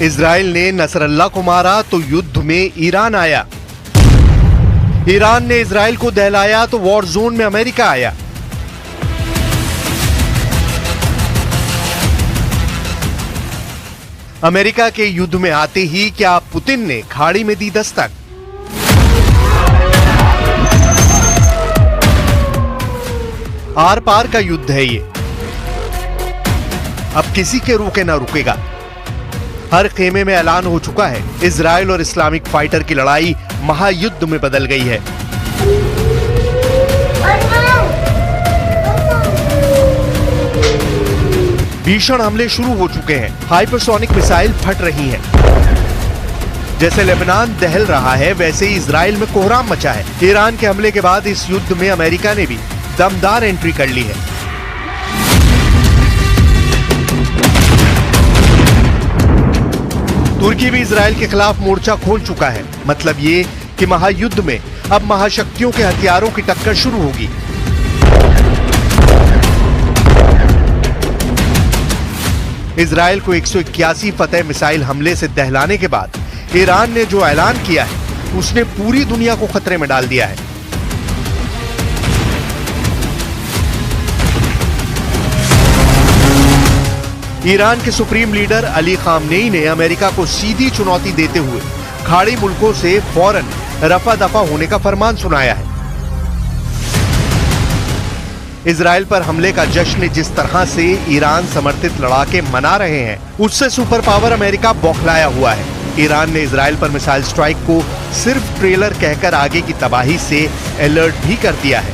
Israel ने Nasrallah को मारा तो युद्ध में ईरान आया। ईरान ने इजराइल को दहलाया तो वॉर जोन में अमेरिका आया। अमेरिका के युद्ध में आते ही क्या पुतिन ने खाड़ी में दी दस्तक? आर पार का युद्ध है ये, अब किसी के रुके ना रुकेगा। हर खेमे में ऐलान हो चुका है, इजराइल और इस्लामिक फाइटर की लड़ाई महायुद्ध में बदल गई है। भीषण हमले शुरू हो चुके हैं, हाइपरसोनिक मिसाइल फट रही हैं। जैसे लेबनान दहल रहा है, वैसे ही इजराइल में कोहराम मचा है। ईरान के हमले के बाद इस युद्ध में अमेरिका ने भी दमदार एंट्री कर ली है। तुर्की भी इजराइल के खिलाफ मोर्चा खोल चुका है। मतलब ये कि महायुद्ध में अब महाशक्तियों के हथियारों की टक्कर शुरू होगी। इजराइल को 181 फतेह मिसाइल हमले से दहलाने के बाद ईरान ने जो ऐलान किया है, उसने पूरी दुनिया को खतरे में डाल दिया है। ईरान के सुप्रीम लीडर अली खामनेई ने अमेरिका को सीधी चुनौती देते हुए खाड़ी मुल्कों से फौरन रफा दफा होने का फरमान सुनाया है। इजराइल पर हमले का जश्न जिस तरह से ईरान समर्थित लड़ाके मना रहे हैं, उससे सुपर पावर अमेरिका बौखलाया हुआ है। ईरान ने इजराइल पर मिसाइल स्ट्राइक को सिर्फ ट्रेलर कहकर आगे की तबाही से अलर्ट भी कर दिया है।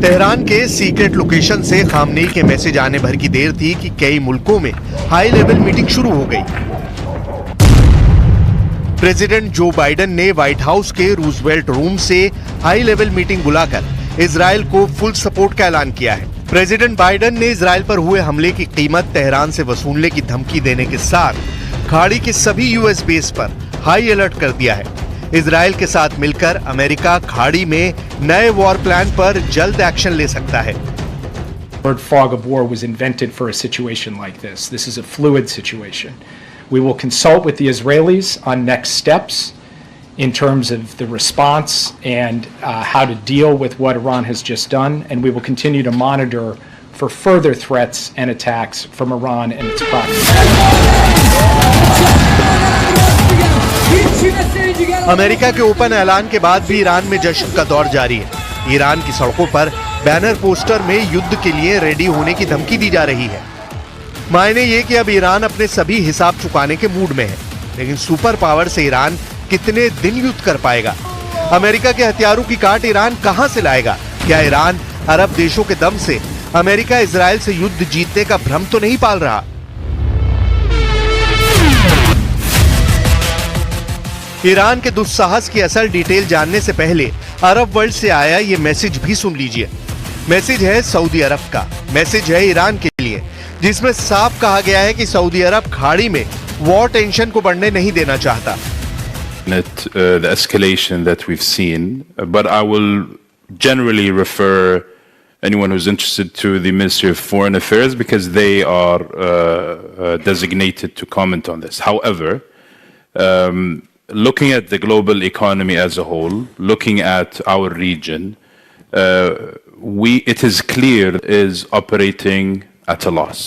तेहरान के सीक्रेट लोकेशन से खामनेई के मैसेज आने भर की देर थी कि कई मुल्कों में हाई लेवल मीटिंग शुरू हो गई। प्रेसिडेंट जो बाइडेन ने व्हाइट हाउस के रूजवेल्ट रूम से हाई लेवल मीटिंग बुलाकर इजराइल को फुल सपोर्ट का ऐलान किया है। प्रेसिडेंट बाइडेन ने इजराइल पर हुए हमले की कीमत तेहरान से वसूलने की धमकी देने के साथ खाड़ी के सभी यूएस बेस पर हाई अलर्ट कर दिया है। इजराइल के साथ मिलकर अमेरिका खाड़ी में नए वॉर प्लान पर जल्द एक्शन ले सकता है। word fog of war was invented for a situation like this. This is a fluid situation. We will consult with the Israelis on next steps in terms of the response and how to deal with what Iran has just done, and we will continue to monitor for further threats and attacks from Iran and its proxies. America के open ऐलान के बाद भी Iran में जश्न का दौर जारी है। ईरान की सड़कों पर बैनर पोस्टर में युद्ध के लिए रेडी होने की धमकी दी जा रही है। मायने ये कि अब ईरान अपने सभी हिसाब चुकाने के मूड में है। लेकिन सुपर पावर से ईरान कितने दिन युद्ध कर पाएगा? अमेरिका के हथियारों की काट ईरान कहां से लाएगा? क्या ईरान अरब देशों के दम से अमेरिका इजराइल से युद्ध जीतने का भ्रम तो नहीं पाल रहा? ईरान के दुस्साहस की असल डिटेल जानने से पहले अरब वर्ल्ड से आया ये मैसेज भी सुन लीजिए। मैसेज है सऊदी अरब का, मैसेज है ईरान के लिए, जिसमें साफ कहा गया है कि सऊदी अरब खाड़ी में वॉर टेंशन को बढ़ने नहीं देना चाहता। The escalation that we've seen, but I will generally refer anyone who's interested to the Ministry of Foreign Affairs because they are designated to comment on this. However, looking at the global economy as a whole, looking at our region, it is clear is operating at a loss.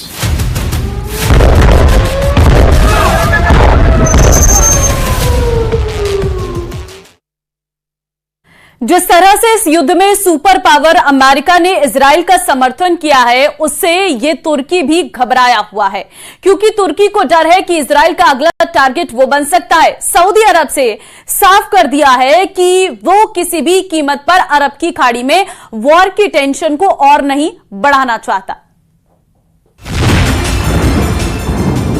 जिस तरह से इस युद्ध में super power America ने Israel का समर्थन किया है, उससे ये तुर्की भी घबराया हुआ है, क्योंकि तुर्की को डर है कि इजराइल का अगला टारगेट वो बन सकता है। सऊदी अरब से साफ कर दिया है कि वो किसी भी कीमत पर अरब की खाड़ी में वॉर की टेंशन को और नहीं बढ़ाना चाहता।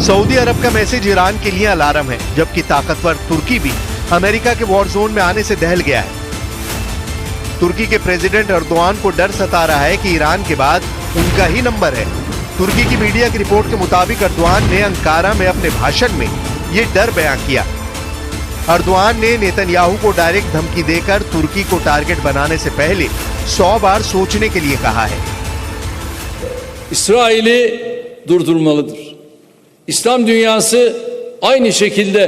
सऊदी अरब का मैसेज ईरान के लिए अलार्म है, जबकि ताकतवर तुर्की भी अमेरिका के वॉर जोन में आने से दहल गया है। तुर्की के प्रेसिडेंट अर्दोआन को डर सता रहा है कि ईरान के बाद उनका ही नंबर है। तुर्की की मीडिया की रिपोर्ट के मुताबिक अर्दोआन ने अंकारा में अपने भाषण में ये डर बयां किया। अर्दोआन ने नेतन्याहू को डायरेक्ट धमकी देकर तुर्की को टारगेट बनाने से पहले 100 बार सोचने के लिए कहा है। İsrail'i durdurmalıdır. İslam dünyası aynı şekilde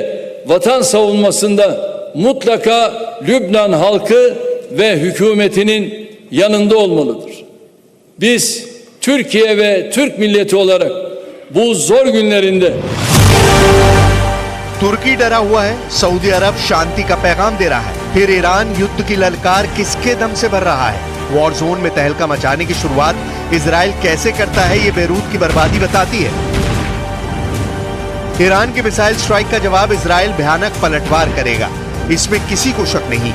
vatan savunmasında mutlaka Lübnan halkı ve hükümetinin yanında olmalıdır. Biz Türkiye ve Türk milleti olarak bu zor günlerinde तुर्की डरा हुआ है, सऊदी अरब शांति का पैगाम दे रहा है, फिर ईरान युद्ध की ललकार किसके दम से भर रहा है? वॉर जोन में तहलका मचाने की शुरुआत इजराइल कैसे करता है, ये बेरूत की बर्बादी बताती है। ईरान की मिसाइल स्ट्राइक का जवाब इजराइल भयानक पलटवार करेगा, इसमें किसी को शक नहीं।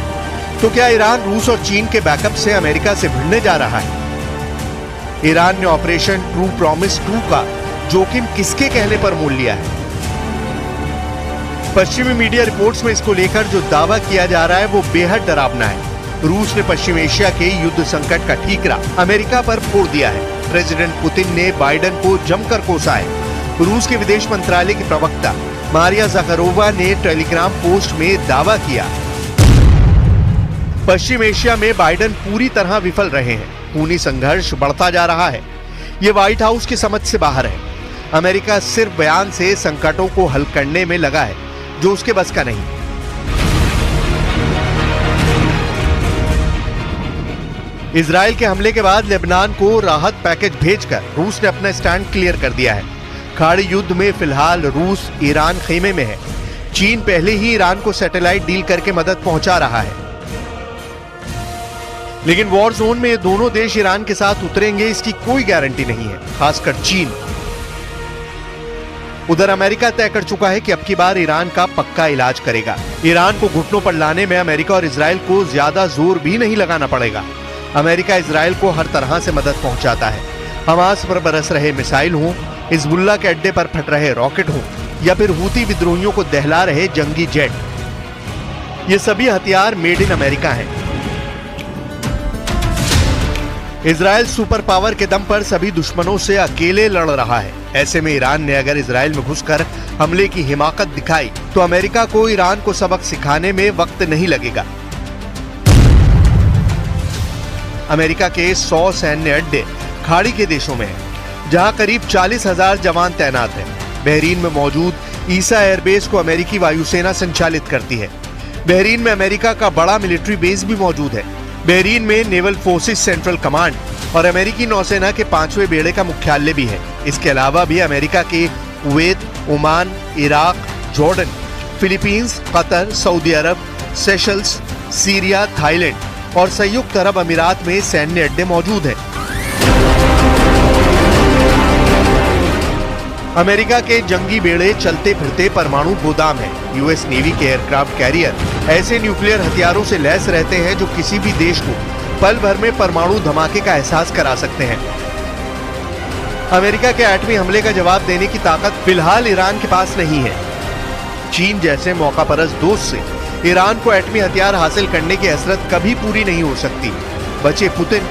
तो क्या ईरान रूस और चीन के बैकअप से अमेरिका से भिड़ने जा रहा है? ईरान ने ऑपरेशन ट्रू प्रॉमिस 2 का जोखिम किसके कहने पर मोल लिया है? पश्चिमी मीडिया रिपोर्ट्स में इसको लेकर जो दावा किया जा रहा है वो बेहद डरावना है। रूस ने पश्चिम एशिया के युद्ध संकट का ठीकरा अमेरिका पर फोड़ दिया है। प्रेसिडेंट पुतिन ने बाइडेन को जमकर कोसा है। रूस के विदेश मंत्रालय की प्रवक्ता मारिया ज़खारोवा ने टेलीग्राम पोस्ट में दावा किया, पश्चिम एशिया में बाइडेन पूरी तरह विफल रहे हैं, खूनी संघर्ष बढ़ता जा रहा है। ये व्हाइट हाउस की समझ से बाहर है। अमेरिका सिर्फ बयान से संकटों को हल करने में लगा है, जो उसके बस का नहीं। इजराइल के हमले के बाद लेबनान को राहत पैकेज भेजकर रूस ने अपना स्टैंड क्लियर कर दिया है। खाड़ी युद्ध में फिलहाल रूस ईरान खेमे में है। चीन पहले ही ईरान को सैटेलाइट डील करके मदद पहुंचा रहा है, लेकिन वॉर जोन में ये दोनों देश ईरान के साथ उतरेंगे इसकी कोई गारंटी नहीं है, खासकर चीन। उधर अमेरिका तय कर चुका है कि अब की बार ईरान का पक्का इलाज करेगा। ईरान को घुटनों पर लाने में अमेरिका और इजराइल को ज्यादा जोर भी नहीं लगाना पड़ेगा। अमेरिका इजराइल को हर तरह से मदद पहुंचाता है। हमास पर बरस रहे मिसाइल हों, हिजबुल्लाह के अड्डे पर फट रहे रॉकेट हों, या फिर हूती विद्रोहियों को दहला रहे जंगी जेट, ये सभी हथियार मेड इन अमेरिका हैं। इजराइल सुपर पावर के दम पर सभी दुश्मनों से अकेले लड़ रहा है। ऐसे में ईरान ने अगर इजराइल में घुसकर हमले की हिमाकत दिखाई तो अमेरिका को ईरान को सबक सिखाने में वक्त नहीं लगेगा। अमेरिका के 100 सैन्य अड्डे खाड़ी के देशों में हैं, जहां करीब 40,000 जवान तैनात हैं। बहरीन में मौजूद ईसा एयरबेस को अमेरिकी वायुसेना संचालित करती है। बहरीन में अमेरिका का बड़ा मिलिट्री बेस भी मौजूद है। बहरीन में नेवल फोर्सेस सेंट्रल कमांड और अमेरिकी नौसेना के 5वें बेड़े का मुख्यालय भी है। इसके अलावा भी अमेरिका के Kuwait, Oman, Iraq, Jordan, Philippines, Qatar, Saudi Arab, Seychelles, Syria, Thailand और संयुक्त अरब अमीरात में सैन्य अड्डे मौजूद हैं। अमेरिका के जंगी बेड़े चलते फिरते परमाणु गोदाम है। यूएस नेवी के एयरक्राफ्ट कैरियर ऐसे न्यूक्लियर हथियारों से लैस रहते हैं जो किसी भी देश को पल भर में परमाणु धमाके का एहसास करा सकते हैं। अमेरिका के एटमी हमले का जवाब देने की ताकत फिलहाल ईरान के पास नहीं है। चीन जैसे मौकापरस्त दोस्त से ईरान को एटमी हथियार हासिल करने की हसरत कभी पूरी नहीं हो सकती। बचे पुतिन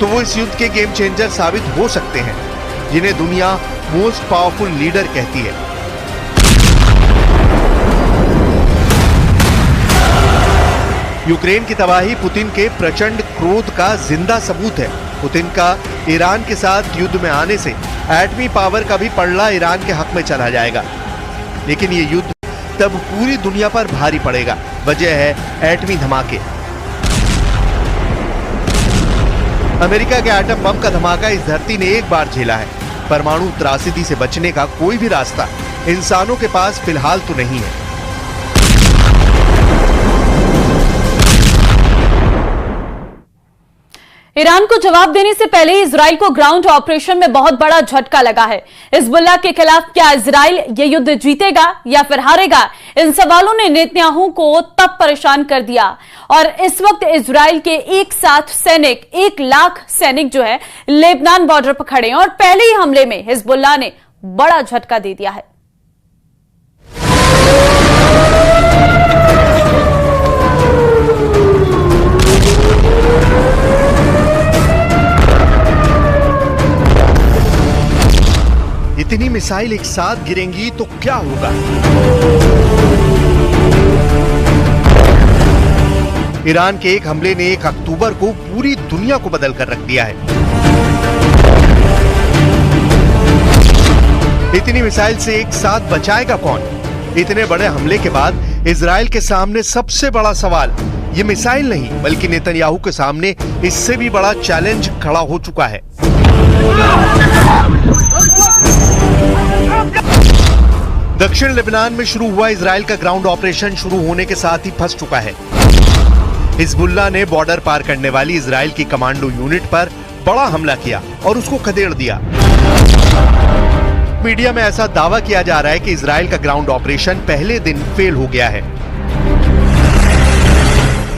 तो वो इस युद्ध के गेम चेंजर साबित हो सकते हैं, जिन्हें दुनिया मोस्ट पावरफुल लीडर कहती है। यूक्रेन की तबाही पुतिन के प्रचंड क्रोध का जिंदा सबूत है। पुतिन का ईरान के साथ युद्ध में आने से एटमी पावर का भी पलड़ा ईरान के हक में चला जाएगा, लेकिन ये युद्ध तब पूरी दुनिया पर भारी पड़ेगा। वजह है एटमी धमाके। अमेरिका के एटम बम का धमाका इस धरती ने एक बार झेला है। परमाणु त्रासदी से बचने का कोई भी रास्ता इंसानों के पास फिलहाल तो नहीं है। ईरान को जवाब देने से पहले इजराइल को ग्राउंड ऑपरेशन में बहुत बड़ा झटका लगा है। हिजबुल्लाह के खिलाफ क्या इजराइल ये युद्ध जीतेगा या फिर हारेगा? इन सवालों ने नेतन्याहू को तब परेशान कर दिया और इस वक्त इजराइल के एक साथ सैनिक 1 लाख सैनिक जो है लेबनान बॉर्डर पर खड़े हैं और पहले ही हमले में हिजबुल्लाह ने बड़ा झटका दे दिया है। मिसाइल एक साथ गिरेंगी तो क्या होगा? ईरान के एक हमले ने 1 अक्टूबर को पूरी दुनिया को बदल कर रख दिया है। इतनी मिसाइल से एक साथ बचाएगा कौन? इतने बड़े हमले के बाद इजराइल के सामने सबसे बड़ा सवाल ये मिसाइल नहीं बल्कि नेतन्याहू के सामने इससे भी बड़ा चैलेंज खड़ा हो चुका है। दक्षिण लेबनान में शुरू हुआ इजराइल का ग्राउंड ऑपरेशन शुरू होने के साथ ही फंस चुका है। हिजबुल्लाह ने बॉर्डर पार करने वाली इजराइल की कमांडो यूनिट पर बड़ा हमला किया और उसको खदेड़ दिया। मीडिया में ऐसा दावा किया जा रहा है कि इजराइल का ग्राउंड ऑपरेशन पहले दिन फेल हो गया है।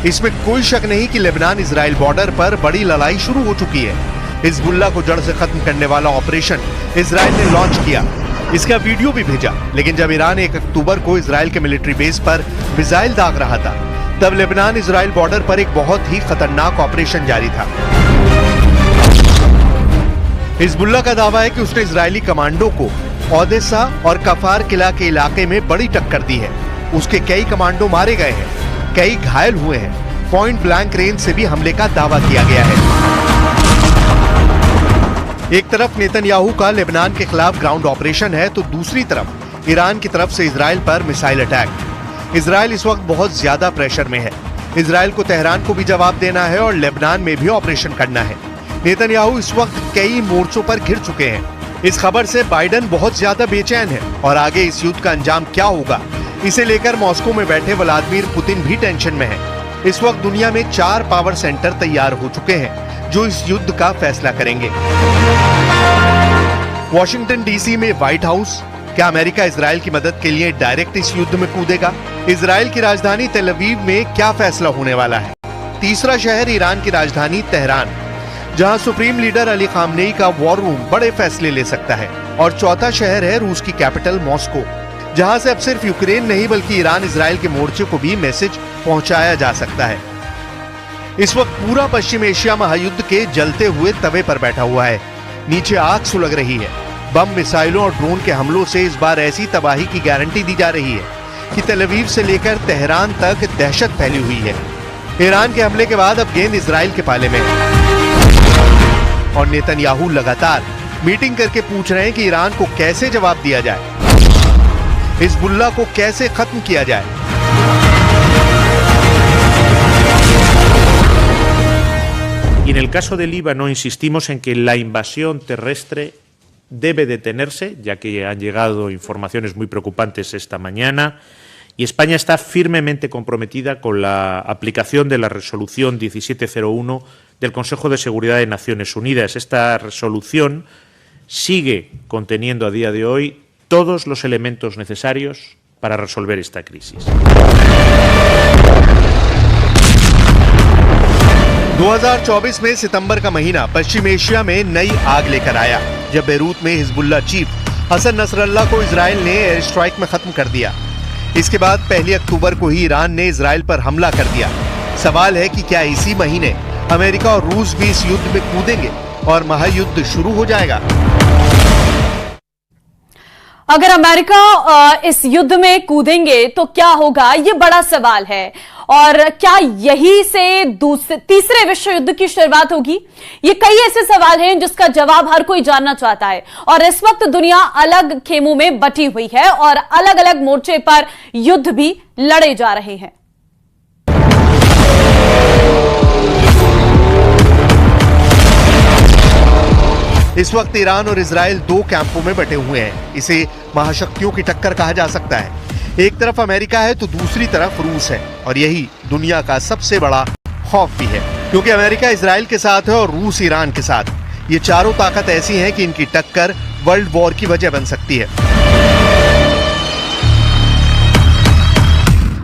इसमें कोई शक नहीं कि लेबनान इजराइल बॉर्डर पर बड़ी लड़ाई शुरू हो चुकी है। हिजबुल्लाह को जड़ से खत्म करने वाला ऑपरेशन इजराइल ने लॉन्च किया, इसका वीडियो भी भेजा। लेकिन जब ईरान 1 अक्टूबर को इजराइल के मिलिट्री बेस पर मिसाइल दाग रहा था, तब लेबनान इजराइल बॉर्डर पर एक बहुत ही खतरनाक ऑपरेशन जारी था। हिजबुल्लाह का दावा है कि उसने इजरायली कमांडो को ओदेसा और कफार किला के इलाके में बड़ी टक्कर दी है। उसके कई कमांडो मारे गए हैं, कई घायल हुए हैं। पॉइंट ब्लैंक रेंज से भी हमले का दावा किया गया है। एक तरफ नेतन्याहू का लेबनान के खिलाफ ग्राउंड ऑपरेशन है तो दूसरी तरफ ईरान की तरफ से इजराइल पर मिसाइल अटैक। इजराइल इस वक्त बहुत ज्यादा प्रेशर में है। इजराइल को तेहरान को भी जवाब देना है और लेबनान में भी ऑपरेशन करना है। नेतन्याहू इस वक्त कई मोर्चों पर घिर चुके हैं। इस खबर से बाइडेन बहुत ज्यादा बेचैन है और आगे इस युद्ध का अंजाम क्या होगा, इसे लेकर मॉस्को में बैठे व्लादिमीर पुतिन भी टेंशन में है। इस वक्त दुनिया में 4 पावर सेंटर तैयार हो चुके हैं जो इस युद्ध का फैसला करेंगे। वॉशिंगटन डीसी में व्हाइट हाउस, क्या अमेरिका इजराइल की मदद के लिए डायरेक्ट इस युद्ध में कूदेगा? इजराइल की राजधानी तेल अवीव में क्या फैसला होने वाला है? तीसरा शहर ईरान की राजधानी तेहरान, जहां सुप्रीम लीडर अली खामनेई का वॉर रूम बड़े फैसले ले सकता है। और चौथा शहर है रूस की कैपिटल मॉस्को, जहां से अब सिर्फ यूक्रेन नहीं बल्कि ईरान इजराइल के मोर्चे को भी मैसेज पहुंचाया जा सकता है। इस वक्त पूरा पश्चिम एशिया महायुद्ध के जलते हुए तवे पर बैठा हुआ है। नीचे आग सुलग रही है। बम, मिसाइलों और ड्रोन के हमलों से इस बार ऐसी तबाही की गारंटी दी जा रही है कि तेल अवीव से लेकर तेहरान तक दहशत फैली हुई है। ईरान के हमले के बाद अब गेंद इजराइल के पाले में है और नेतन्याहू लगातार मीटिंग करके पूछ रहे हैं कि ईरान को कैसे जवाब दिया जाए, हिजबुल्लाह को कैसे खत्म किया जाए। Y en el caso de Líbano insistimos en que la invasión terrestre debe detenerse, ya que han llegado informaciones muy preocupantes esta mañana, y España está firmemente comprometida con la aplicación de la resolución 1701 del Consejo de Seguridad de Naciones Unidas. Esta resolución sigue conteniendo a día de hoy todos los elementos necesarios para resolver esta crisis. 2024 में सितंबर का महीना पश्चिम Asia में नई आग लेकर आया, जब Beirut में हिजबुल्लाह चीफ हसन नसरल्लाह को इजराइल ने एयर स्ट्राइक में खत्म कर दिया। इसके बाद 1 अक्टूबर को ही ईरान ने इजराइल पर हमला कर दिया। सवाल है कि क्या इसी महीने अमेरिका और रूस भी इस युद्ध में कूदेंगे और महायुद्ध शुरू हो जाएगा? अगर अमेरिका इस युद्ध में कूदेंगे तो क्या होगा, ये बड़ा सवाल है। और क्या यही से तीसरे विश्व युद्ध की शुरुआत होगी? ये कई ऐसे सवाल हैं जिसका जवाब हर कोई जानना चाहता है। और इस वक्त दुनिया अलग खेमों में बटी हुई है और अलग अलग मोर्चे पर युद्ध भी लड़े जा रहे हैं। इस वक्त ईरान और इजराइल 2 कैंपों में बटे हुए हैं। इसे महाशक्तियों की टक्कर कहा जा सकता है। एक तरफ अमेरिका है तो दूसरी तरफ रूस है और यही दुनिया का सबसे बड़ा खौफ भी है, क्योंकि अमेरिका इजराइल के साथ है और रूस ईरान के साथ। ये चारों ताकत ऐसी हैं कि इनकी टक्कर वर्ल्ड वॉर की वजह बन सकती है।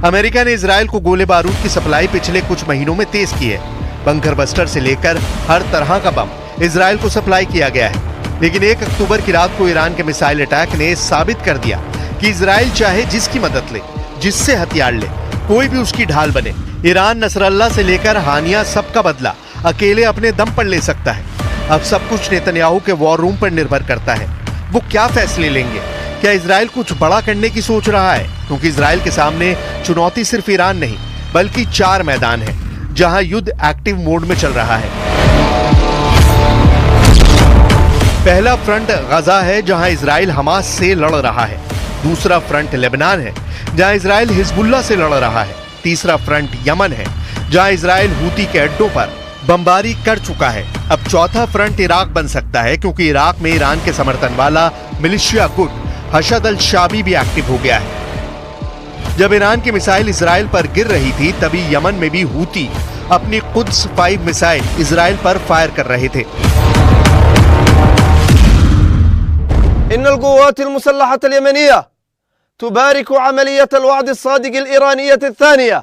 अमेरिका ने इजराइल को गोले बारूद की सप्लाई पिछले कुछ महीनों में तेज की है। बंकर बस्टर से लेकर हर तरह का बम इजराइल को सप्लाई किया गया है। लेकिन 1 अक्टूबर की रात को ईरान के मिसाइल अटैक ने साबित कर दिया कि इजराइल चाहे जिसकी मदद ले, जिससे हथियार ले, कोई भी उसकी ढाल बने, ईरान नसरल्लाह से लेकर हानिया सबका बदला अकेले अपने दम पर ले सकता है। अब सब कुछ नेतन्याहू के वॉर रूम पर निर्भर करता है। वो क्या फैसले लेंगे? क्या इजराइल कुछ बड़ा करने की सोच रहा है? क्योंकि इजराइल के सामने चुनौती सिर्फ ईरान नहीं बल्कि 4 मैदान है जहां युद्ध एक्टिव मोड में चल रहा है। पहला फ्रंट गजा है जहां इजराइल हमास से लड़ रहा है। दूसरा फ्रंट लेबनान है जहां इजराइल हिजबुल्लाह से लड़ रहा है। तीसरा फ्रंट यमन है जहां इजराइल हूती के अड्डों पर बमबारी कर चुका है। अब चौथा फ्रंट इराक बन सकता है क्योंकि इराक में ईरान के समर्थन वाला मिलिशिया गुट हशद अल शाबी भी एक्टिव हो गया है। जब ईरान की मिसाइल इजराइल पर गिर रही थी तभी यमन में भी हूती अपनी कुद्स 5 मिसाइल इजराइल पर फायर कर रहे थे। इन्नल क़ुव्वातिल मुसल्लहतल यमनिया तुबारिकु अमलियतल वअद अस्सादिक़ ईरानियत अत्थानिया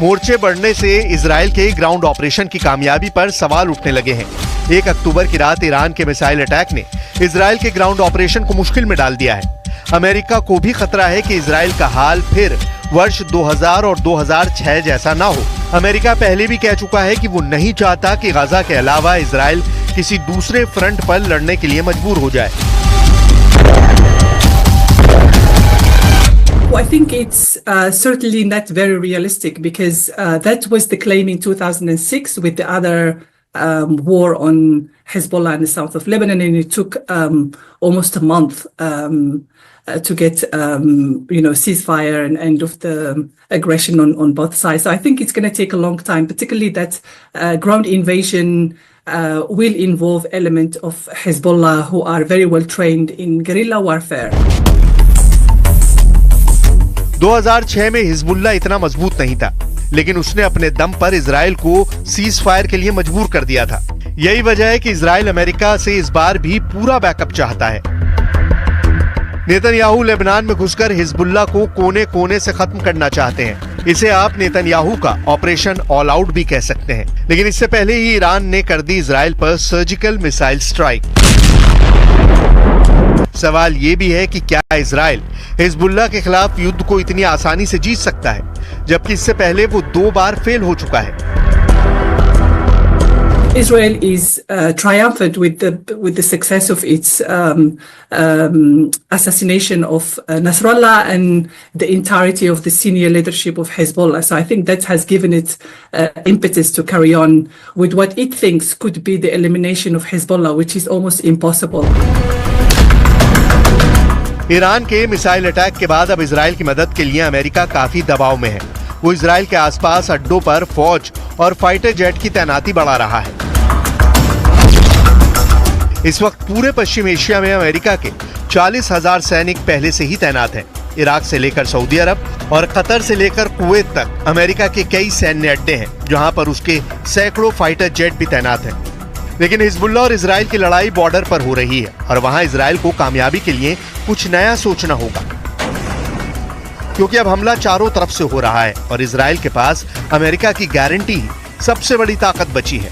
मोर्चे बढ़ने से इजराइल के ग्राउंड ऑपरेशन की कामयाबी पर सवाल उठने लगे हैं। 1 अक्टूबर की रात ईरान के मिसाइल अटैक ने इजराइल के ग्राउंड ऑपरेशन को मुश्किल में डाल दिया है। अमेरिका को भी खतरा है कि इजराइल का हाल फिर वर्ष 2000 और 2006 जैसा ना हो। अमेरिका पहले भी कह चुका है कि वो नहीं चाहता कि गाजा के अलावा इजराइल किसी दूसरे फ्रंट पर लड़ने के लिए मजबूर हो जाए। Well, I think it's certainly not very realistic because that was the claim in 2006 with the other war on Hezbollah in the south of Lebanon, and it took almost a month to get ceasefire and end of the aggression on both sides. So I think it's going to take a long time, particularly that ground invasion will involve element of Hezbollah who are very well trained in guerrilla warfare. 2006 में Hezbollah इतना मजबूत नहीं था, लेकिन उसने अपने दम पर इजराइल को सीज फायर के लिए मजबूर कर दिया था। यही वजह है कि इजराइल अमेरिका से इस बार भी पूरा बैकअप चाहता है। नेतन्याहू लेबनान में घुसकर हिजबुल्लाह को कोने कोने से खत्म करना चाहते हैं। इसे आप नेतन्याहू का ऑपरेशन ऑल आउट भी कह सकते हैं। लेकिन इससे पहले ही ईरान ने कर दी इजराइल पर सर्जिकल मिसाइल स्ट्राइक। सवाल ये भी है कि क्या इजराइल हिजबुल्लाह के खिलाफ युद्ध को इतनी आसानी से जीत सकता है, जबकि इससे पहले वो 2 बार फेल हो चुका है। Israel is triumphant with the success of its assassination of Nasrallah and the entirety of the senior leadership of Hezbollah. So I think that has given it impetus to carry on with what it thinks could be the elimination of Hezbollah, which is almost impossible. Iran के missile attack के बाद अब Israel की मदद के लिए America काफी दबाव में है। वो इजराइल के आसपास अड्डों पर फौज और फाइटर जेट की तैनाती बढ़ा रहा है। इस वक्त पूरे पश्चिम एशिया में अमेरिका के 40,000 सैनिक पहले से ही तैनात हैं। इराक से लेकर सऊदी अरब और कतर से लेकर कुवैत तक अमेरिका के कई सैन्य अड्डे हैं, जहां पर उसके सैकड़ों फाइटर जेट भी तैनात हैं। लेकिन हिजबुल्लाह और इजराइल की लड़ाई बॉर्डर पर हो रही है और वहां इजराइल को कामयाबी के लिए कुछ नया सोचना होगा, क्योंकि अब हमला चारों तरफ से हो रहा है और इजराइल के पास अमेरिका की गारंटी ही सबसे बड़ी ताकत बची है।